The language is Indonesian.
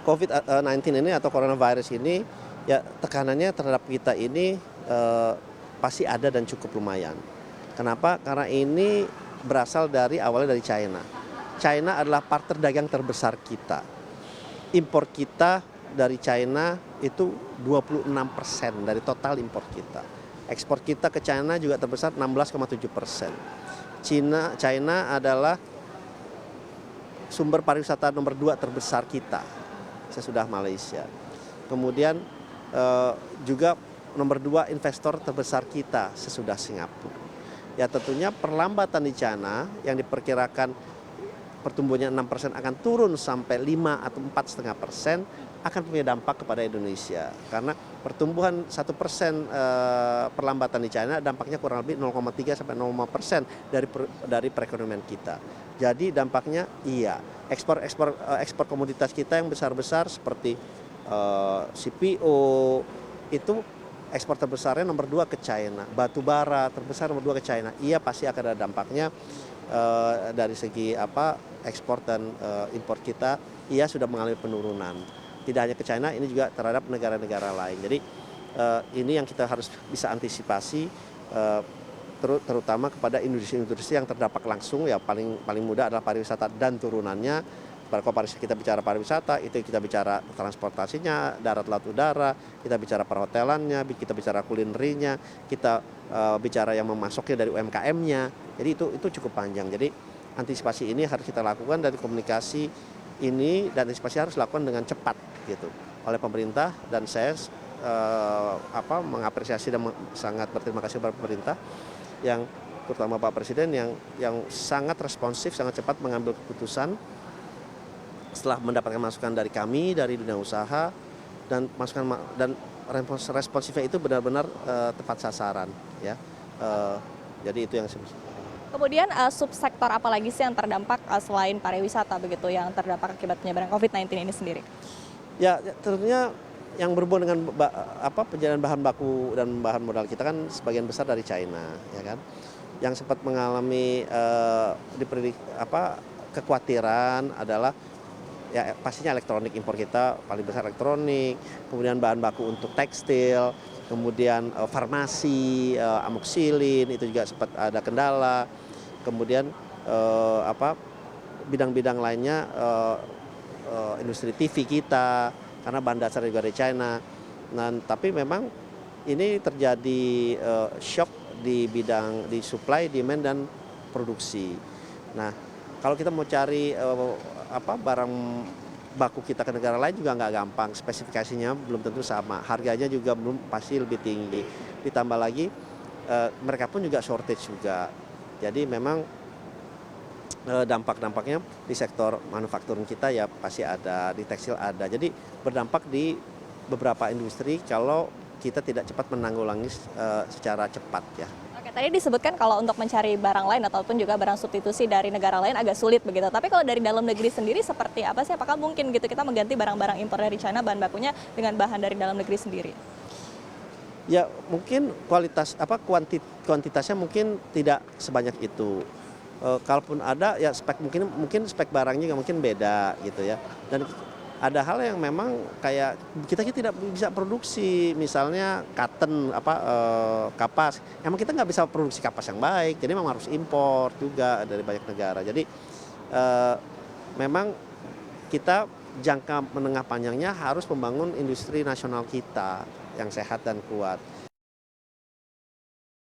COVID-19 ini atau coronavirus ini, ya tekanannya terhadap kita ini pasti ada dan cukup lumayan. Kenapa? Karena ini berasal dari awalnya dari China. China adalah partner dagang terbesar kita. Impor kita dari China itu 26% dari total impor kita. Ekspor kita ke China juga terbesar 16,7%. China adalah sumber pariwisata nomor 2 terbesar kita sesudah Malaysia. Kemudian juga nomor 2 investor terbesar kita sesudah Singapura. Ya tentunya perlambatan di China yang diperkirakan pertumbuhannya 6% akan turun sampai 5 atau 4,5% akan punya dampak kepada Indonesia. Karena pertumbuhan 1% perlambatan di China dampaknya kurang lebih 0,3 sampai 0,5% dari perekonomian kita. Jadi dampaknya iya, ekspor komoditas kita yang besar-besar seperti CPO itu ekspor terbesarnya nomor 2 ke China, batu bara terbesar nomor 2 ke China. Iya pasti akan ada dampaknya dari segi ekspor dan impor kita. Iya sudah mengalami penurunan. Tidak hanya ke China, ini juga terhadap negara-negara lain. Jadi ini yang kita harus bisa antisipasi, terutama kepada industri-industri yang terdampak langsung. Ya paling mudah adalah pariwisata dan turunannya. Kalau kita bicara pariwisata, itu kita bicara transportasinya, darat, laut, udara, kita bicara perhotelannya, kita bicara kulinerinya, kita bicara yang memasoknya dari UMKM-nya. Jadi itu cukup panjang. Jadi antisipasi ini harus kita lakukan dari komunikasi ini, dan antisipasi harus dilakukan dengan cepat gitu oleh pemerintah, dan saya mengapresiasi dan sangat berterima kasih kepada pemerintah yang terutama Pak Presiden yang sangat responsif, sangat cepat mengambil keputusan setelah mendapatkan masukan dari kami, dari dunia usaha, dan masukan dan responsifnya itu benar-benar tepat sasaran ya. Jadi itu yang Kemudian subsektor apa lagi sih yang terdampak selain pariwisata begitu yang terdampak akibat penyebaran COVID-19 ini sendiri? Ya tentunya yang berhubungan dengan penjadian bahan baku dan bahan modal kita kan sebagian besar dari China, ya kan, yang sempat mengalami kekhawatiran adalah ya pastinya elektronik. Impor kita paling besar elektronik, kemudian bahan baku untuk tekstil, kemudian farmasi, amoksilin itu juga sempat ada kendala, kemudian bidang-bidang lainnya, industri TV kita karena bahan dasar juga dari China. Tapi memang ini terjadi shock di bidang di supply, demand dan produksi. Nah, kalau kita mau cari barang baku kita ke negara lain juga nggak gampang, spesifikasinya belum tentu sama, harganya juga belum pasti lebih tinggi. Ditambah lagi mereka pun juga shortage juga. Jadi memang dampak-dampaknya di sektor manufakturing kita ya pasti ada, di tekstil ada. Jadi berdampak di beberapa industri kalau kita tidak cepat menanggulangi secara cepat ya. Oke, tadi disebutkan kalau untuk mencari barang lain ataupun juga barang substitusi dari negara lain agak sulit begitu. Tapi kalau dari dalam negeri sendiri seperti apa sih? Apakah mungkin gitu kita mengganti barang-barang impor dari China bahan bakunya dengan bahan dari dalam negeri sendiri? Ya mungkin kuantitasnya mungkin tidak sebanyak itu. Kalaupun ada ya mungkin spek barangnya juga mungkin beda gitu ya. Dan ada hal yang memang kayak kita tidak bisa produksi, misalnya cotton kapas. Emang kita nggak bisa produksi kapas yang baik, jadi memang harus impor juga dari banyak negara. Jadi memang kita jangka menengah panjangnya harus membangun industri nasional kita yang sehat dan kuat.